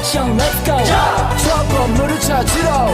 액션 let's go 저 건물을 찾으러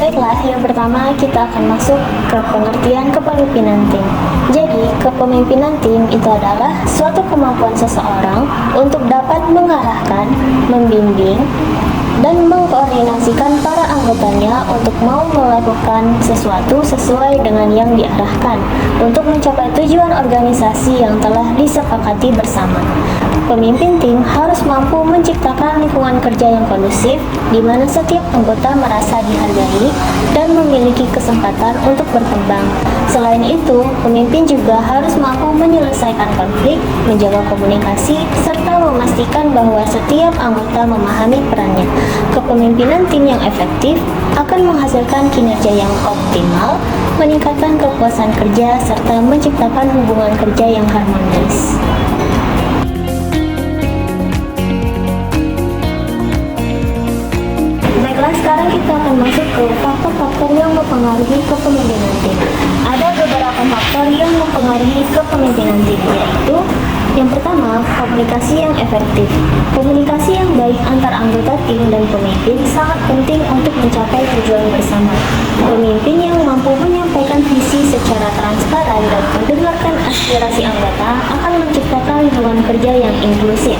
Baiklah, yang pertama kita akan masuk ke pengertian kepemimpinan tim. Jadi, kepemimpinan tim itu adalah suatu kemampuan seseorang untuk dapat mengarahkan, membimbing, dan mengkoordinasikan para anggotanya untuk mau melakukan sesuatu sesuai dengan yang diarahkan untuk mencapai tujuan organisasi yang telah disepakati bersama. Pemimpin tim harus mampu menciptakan lingkungan kerja yang kondusif di mana setiap anggota merasa dihargai dan memiliki kesempatan untuk berkembang. Selain itu, pemimpin juga harus mampu menyelesaikan konflik, menjaga komunikasi, serta memastikan bahwa setiap anggota memahami perannya. Kepemimpinan tim yang efektif akan menghasilkan kinerja yang optimal, meningkatkan kepuasan kerja, serta menciptakan hubungan kerja yang harmonis. Baiklah, sekarang kita akan masuk ke faktor-faktor yang mempengaruhi kepemimpinan tim. Ada beberapa faktor yang mempengaruhi kepemimpinan tim, yaitu yang pertama, komunikasi yang efektif. Komunikasi yang baik antar anggota tim dan pemimpin sangat penting untuk mencapai tujuan bersama. Pemimpin yang mampu menyampaikan visi secara transparan dan mendengarkan aspirasi anggota akan menciptakan lingkungan kerja yang inklusif.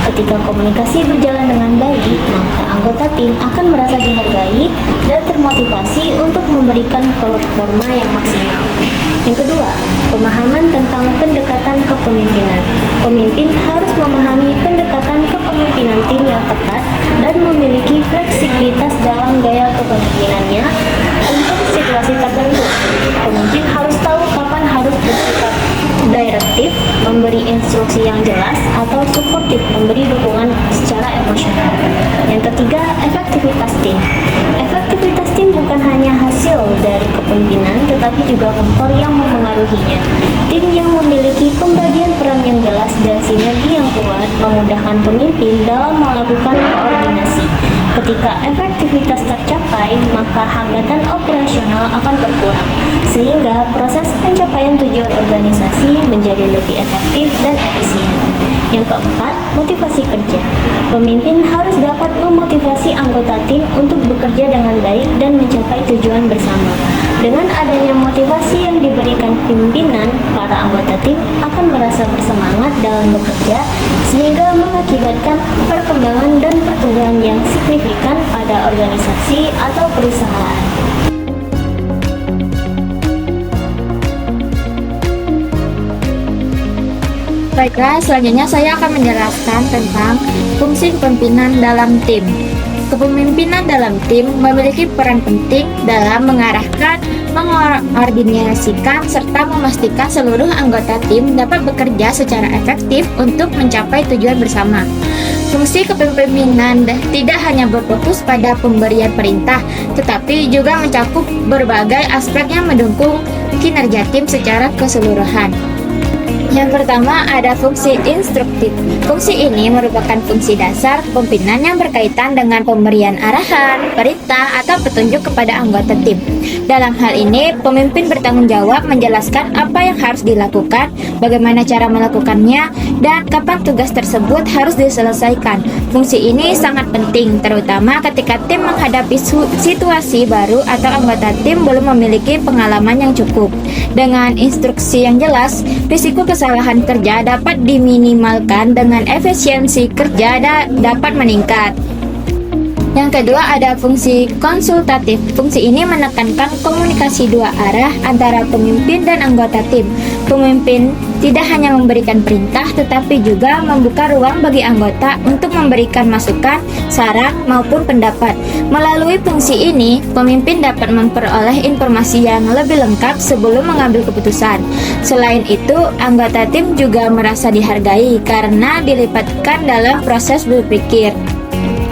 Ketika komunikasi berjalan dengan baik, maka anggota tim akan merasa dihargai dan termotivasi untuk memberikan performa yang maksimal. Yang kedua, pemahaman tentang pendekatan kepemimpinan. Pemimpin harus memahami pendekatan kepemimpinan tim yang tepat dan memiliki fleksibilitas dalam gaya kepemimpinannya untuk situasi tertentu. Pemimpin harus tahu kapan harus bersikap direktif, memberi instruksi yang jelas, atau suportif, memberi dukungan secara emosional. Yang ketiga, efektivitas tim. Efektivitas tim bukan hanya hasil dari kepemimpinan, tetapi juga faktor yang mempengaruhinya. Tim yang memiliki pembagian peran yang jelas dan sinergi yang kuat memudahkan pemimpin dalam melakukan koordinasi. Ketika efektivitas tercapai, maka hambatan operasional akan berkurang, sehingga proses pencapaian tujuan organisasi menjadi lebih efektif dan efisien. Yang keempat, motivasi kerja. Pemimpin harus dapat memotivasi anggota tim untuk bekerja dengan baik dan mencapai tujuan bersama. Dengan adanya motivasi yang diberikan pimpinan, para anggota tim akan merasa bersemangat dalam bekerja, sehingga mengakibatkan perkembangan dan pertumbuhan yang signifikan pada organisasi atau perusahaan. Baiklah, selanjutnya saya akan menjelaskan tentang fungsi kepemimpinan dalam tim. Kepemimpinan dalam tim memiliki peran penting dalam mengarahkan, mengordinasikan, serta memastikan seluruh anggota tim dapat bekerja secara efektif untuk mencapai tujuan bersama. Fungsi kepemimpinan tidak hanya berfokus pada pemberian perintah, tetapi juga mencakup berbagai aspek yang mendukung kinerja tim secara keseluruhan. Yang pertama ada fungsi instruktif. Fungsi ini merupakan fungsi dasar kepemimpinan yang berkaitan dengan pemberian arahan, perintah, atau petunjuk kepada anggota tim. Dalam hal ini, pemimpin bertanggung jawab menjelaskan apa yang harus dilakukan, bagaimana cara melakukannya, dan kapan tugas tersebut harus diselesaikan. Fungsi ini sangat penting, terutama ketika tim menghadapi situasi baru atau anggota tim belum memiliki pengalaman yang cukup. Dengan instruksi yang jelas, risiko kesalahan kerja dapat diminimalkan dengan efisiensi kerja dapat meningkat. Yang kedua ada fungsi konsultatif. Fungsi ini menekankan komunikasi dua arah antara pemimpin dan anggota tim. Pemimpin tidak hanya memberikan perintah, tetapi juga membuka ruang bagi anggota untuk memberikan masukan, saran, maupun pendapat. Melalui fungsi ini, pemimpin dapat memperoleh informasi yang lebih lengkap sebelum mengambil keputusan. Selain itu, anggota tim juga merasa dihargai karena dilibatkan dalam proses berpikir.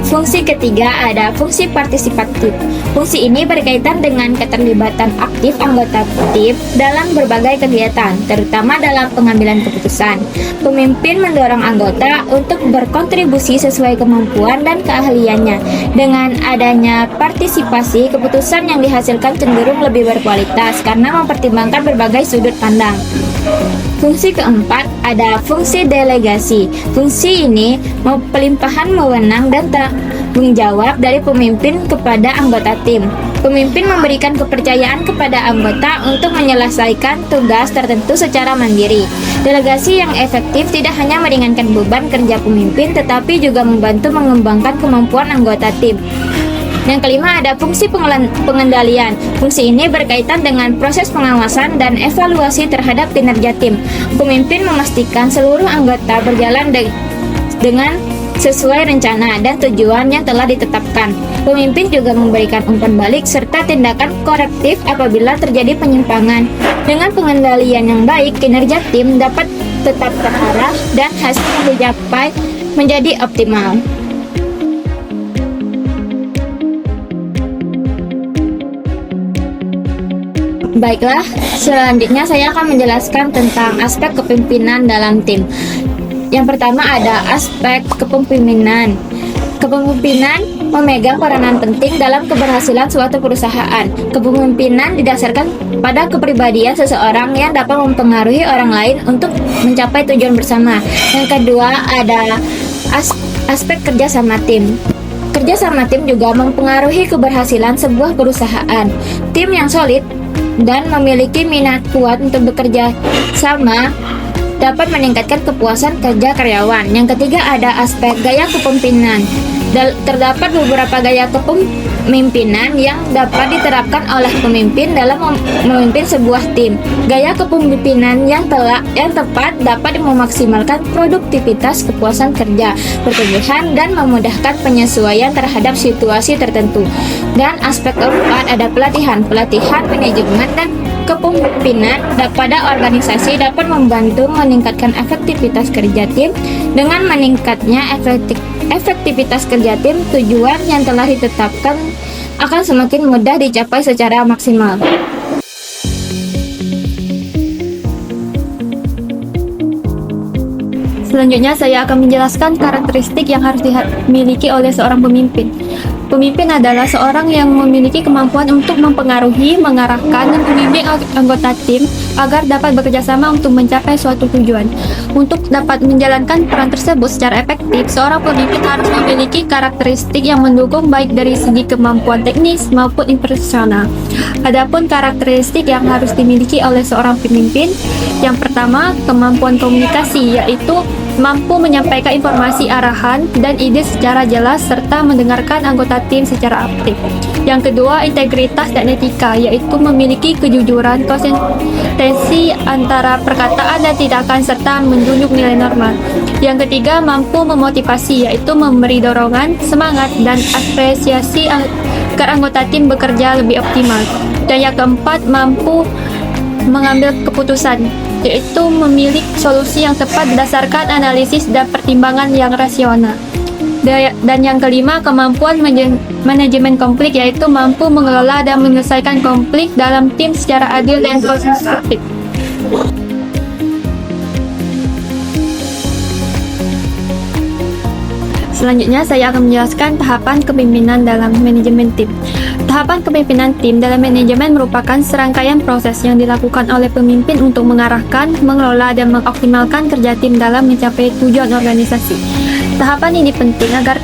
Fungsi ketiga ada fungsi partisipatif. Fungsi ini berkaitan dengan keterlibatan aktif anggota tim dalam berbagai kegiatan, terutama dalam pengambilan keputusan. Pemimpin mendorong anggota untuk berkontribusi sesuai kemampuan dan keahliannya. Dengan adanya partisipasi, keputusan yang dihasilkan cenderung lebih berkualitas karena mempertimbangkan berbagai sudut pandang. Fungsi keempat ada fungsi delegasi. Fungsi ini pelimpahan wewenang dan tanggung jawab dari pemimpin kepada anggota tim. Pemimpin memberikan kepercayaan kepada anggota untuk menyelesaikan tugas tertentu secara mandiri. Delegasi yang efektif tidak hanya meringankan beban kerja pemimpin, tetapi juga membantu mengembangkan kemampuan anggota tim. Yang kelima ada fungsi pengendalian. Fungsi ini berkaitan dengan proses pengawasan dan evaluasi terhadap kinerja tim. Pemimpin memastikan seluruh anggota berjalan dengan sesuai rencana dan tujuan yang telah ditetapkan. Pemimpin juga memberikan umpan balik serta tindakan korektif apabila terjadi penyimpangan. Dengan pengendalian yang baik, kinerja tim dapat tetap terarah dan hasil yang dicapai menjadi optimal. Baiklah, selanjutnya saya akan menjelaskan tentang aspek kepemimpinan dalam tim. Yang pertama ada aspek kepemimpinan. Kepemimpinan memegang peranan penting dalam keberhasilan suatu perusahaan. Kepemimpinan didasarkan pada kepribadian seseorang yang dapat mempengaruhi orang lain untuk mencapai tujuan bersama. Yang kedua ada aspek kerja sama tim. Kerja sama tim juga mempengaruhi keberhasilan sebuah perusahaan. Tim yang solid dan memiliki minat kuat untuk bekerja sama dapat meningkatkan kepuasan kerja karyawan. Yang ketiga ada aspek gaya kepemimpinan. Terdapat beberapa gaya kepemimpinan yang dapat diterapkan oleh pemimpin dalam memimpin sebuah tim. Gaya kepemimpinan yang tepat dapat memaksimalkan produktivitas, kepuasan kerja, pertumbuhan, dan memudahkan penyesuaian terhadap situasi tertentu. Dan aspek keempat ada pelatihan. Pelatihan manajemen dan kepemimpinan pada organisasi dapat membantu meningkatkan efektivitas kerja tim. Dengan meningkatnya efektivitas kerja tim, tujuan yang telah ditetapkan akan semakin mudah dicapai secara maksimal. Selanjutnya saya akan menjelaskan karakteristik yang harus dimiliki oleh seorang pemimpin. Pemimpin adalah seorang yang memiliki kemampuan untuk mempengaruhi, mengarahkan, dan membimbing anggota tim agar dapat bekerja sama untuk mencapai suatu tujuan. Untuk dapat menjalankan peran tersebut secara efektif, seorang pemimpin harus memiliki karakteristik yang mendukung baik dari segi kemampuan teknis maupun personal. Adapun karakteristik yang harus dimiliki oleh seorang pemimpin, yang pertama, kemampuan komunikasi, yaitu mampu menyampaikan informasi arahan dan ide secara jelas serta mendengarkan anggota tim secara aktif. Yang kedua, integritas dan etika, yaitu memiliki kejujuran, konsistensi antara perkataan dan tindakan serta menjunjung nilai normal. Yang ketiga, mampu memotivasi, yaitu memberi dorongan, semangat, dan apresiasi agar anggota tim bekerja lebih optimal. Dan yang keempat, mampu mengambil keputusan, yaitu memilih solusi yang tepat berdasarkan analisis dan pertimbangan yang rasional. Dan yang kelima, kemampuan manajemen konflik, yaitu mampu mengelola dan menyelesaikan konflik dalam tim secara adil dan konstruktif. Selanjutnya saya akan menjelaskan tahapan kepemimpinan dalam manajemen tim. Tahapan kepemimpinan tim dalam manajemen merupakan serangkaian proses yang dilakukan oleh pemimpin untuk mengarahkan, mengelola, dan mengoptimalkan kerja tim dalam mencapai tujuan organisasi. Tahapan ini penting agar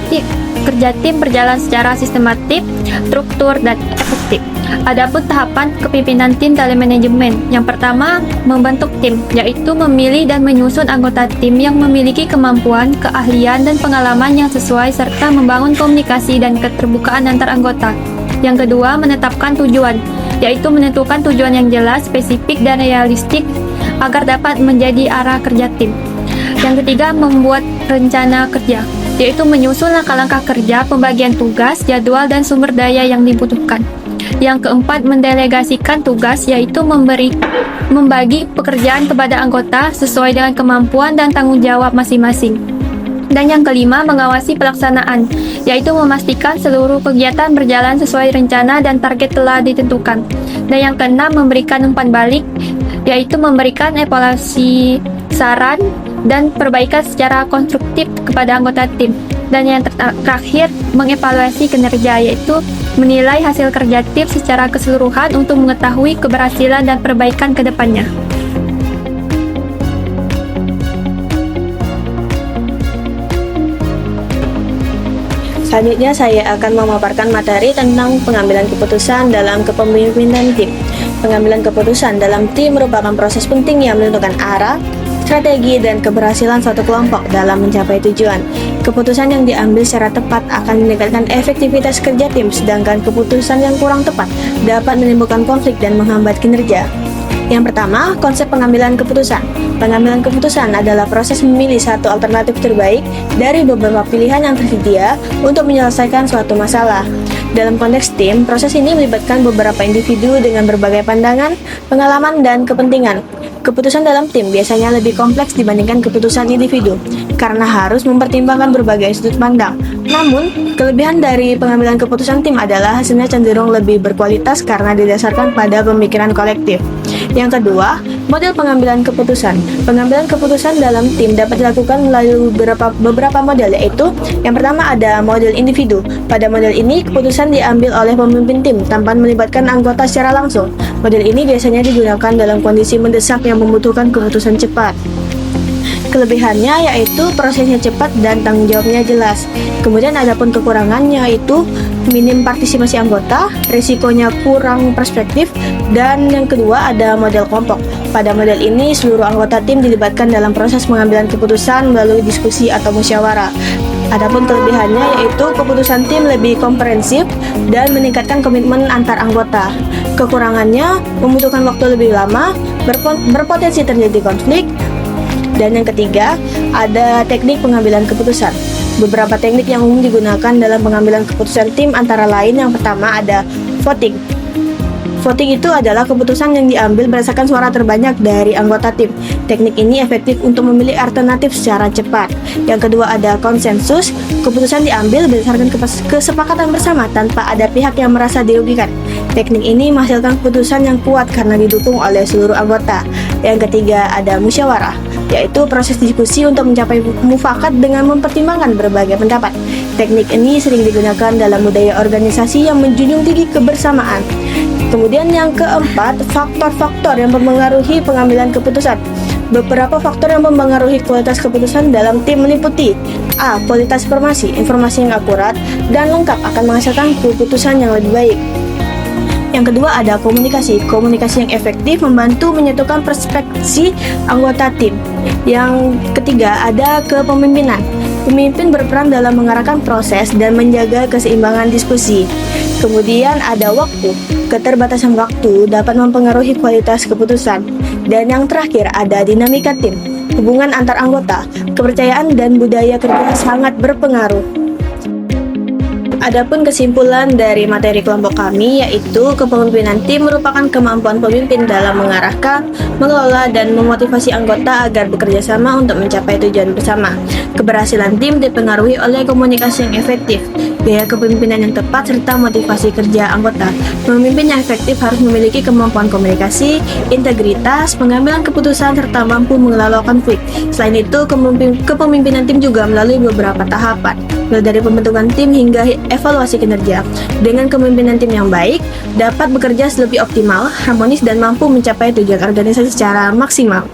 kerja tim berjalan secara sistematis, struktur, dan efektif. Adapun tahapan kepemimpinan tim dalam manajemen, yang pertama membentuk tim, yaitu memilih dan menyusun anggota tim yang memiliki kemampuan, keahlian, dan pengalaman yang sesuai serta membangun komunikasi dan keterbukaan antar anggota. Yang kedua, menetapkan tujuan, yaitu menentukan tujuan yang jelas, spesifik, dan realistik agar dapat menjadi arah kerja tim. Yang ketiga, membuat rencana kerja, yaitu menyusun langkah-langkah kerja, pembagian tugas, jadwal, dan sumber daya yang dibutuhkan. Yang keempat, mendelegasikan tugas, yaitu membagi pekerjaan kepada anggota sesuai dengan kemampuan dan tanggung jawab masing-masing. Dan yang kelima, mengawasi pelaksanaan, yaitu memastikan seluruh kegiatan berjalan sesuai rencana dan target telah ditentukan. Dan yang keenam, memberikan umpan balik, yaitu memberikan evaluasi, saran, dan perbaikan secara konstruktif kepada anggota tim. Dan yang terakhir, mengevaluasi kinerja, yaitu menilai hasil kerja tim secara keseluruhan untuk mengetahui keberhasilan dan perbaikan ke depannya. Selanjutnya saya akan memaparkan materi tentang pengambilan keputusan dalam kepemimpinan tim. Pengambilan keputusan dalam tim merupakan proses penting yang menentukan arah, strategi, dan keberhasilan suatu kelompok dalam mencapai tujuan. Keputusan yang diambil secara tepat akan meningkatkan efektivitas kerja tim, sedangkan keputusan yang kurang tepat dapat menimbulkan konflik dan menghambat kinerja. Yang pertama, konsep pengambilan keputusan. Pengambilan keputusan adalah proses memilih satu alternatif terbaik dari beberapa pilihan yang tersedia untuk menyelesaikan suatu masalah. Dalam konteks tim, proses ini melibatkan beberapa individu dengan berbagai pandangan, pengalaman, dan kepentingan. Keputusan dalam tim biasanya lebih kompleks dibandingkan keputusan individu, karena harus mempertimbangkan berbagai sudut pandang. Namun, kelebihan dari pengambilan keputusan tim adalah hasilnya cenderung lebih berkualitas karena didasarkan pada pemikiran kolektif. Yang kedua, model pengambilan keputusan. Pengambilan keputusan dalam tim dapat dilakukan melalui beberapa model, yaitu yang pertama ada model individu. Pada model ini, keputusan diambil oleh pemimpin tim tanpa melibatkan anggota secara langsung. Model ini biasanya digunakan dalam kondisi mendesak yang membutuhkan keputusan cepat. Kelebihannya yaitu prosesnya cepat dan tanggung jawabnya jelas. Kemudian adapun kekurangannya yaitu minim partisipasi anggota, risikonya kurang perspektif, dan yang kedua ada model kelompok. Pada model ini seluruh anggota tim dilibatkan dalam proses pengambilan keputusan melalui diskusi atau musyawarah. Adapun kelebihannya yaitu keputusan tim lebih komprehensif dan meningkatkan komitmen antar anggota. Kekurangannya membutuhkan waktu lebih lama, berpotensi terjadi konflik. Dan yang ketiga, ada teknik pengambilan keputusan. Beberapa teknik yang umum digunakan dalam pengambilan keputusan tim antara lain yang pertama ada voting. Voting itu adalah keputusan yang diambil berdasarkan suara terbanyak dari anggota tim. Teknik ini efektif untuk memilih alternatif secara cepat. Yang kedua ada konsensus. Keputusan diambil berdasarkan kesepakatan bersama tanpa ada pihak yang merasa dirugikan. Teknik ini menghasilkan keputusan yang kuat karena didukung oleh seluruh anggota. Yang ketiga ada musyawarah, yaitu proses diskusi untuk mencapai mufakat dengan mempertimbangkan berbagai pendapat. Teknik ini sering digunakan dalam budaya organisasi yang menjunjung tinggi kebersamaan. Kemudian yang keempat, faktor-faktor yang mempengaruhi pengambilan keputusan. Beberapa faktor yang mempengaruhi kualitas keputusan dalam tim meliputi A. Kualitas informasi. Informasi yang akurat dan lengkap akan menghasilkan keputusan yang lebih baik. Yang kedua ada komunikasi. Komunikasi yang efektif membantu menyatukan perspektif anggota tim. Yang ketiga ada kepemimpinan. Pemimpin berperan dalam mengarahkan proses dan menjaga keseimbangan diskusi. Kemudian ada waktu. Keterbatasan waktu dapat mempengaruhi kualitas keputusan. Dan yang terakhir ada dinamika tim. Hubungan antar anggota, kepercayaan dan budaya kerja sangat berpengaruh. Adapun kesimpulan dari materi kelompok kami yaitu kepemimpinan tim merupakan kemampuan pemimpin dalam mengarahkan, mengelola, dan memotivasi anggota agar bekerja sama untuk mencapai tujuan bersama. Keberhasilan tim dipengaruhi oleh komunikasi yang efektif, gaya kepemimpinan yang tepat, serta motivasi kerja anggota. Pemimpin yang efektif harus memiliki kemampuan komunikasi, integritas, pengambilan keputusan, serta mampu mengelola konflik. Selain itu, kepemimpinan tim juga melalui beberapa tahapan, mulai dari pembentukan tim hingga evaluasi kinerja. Dengan kepemimpinan tim yang baik, dapat bekerja lebih optimal, harmonis, dan mampu mencapai tujuan organisasi secara maksimal.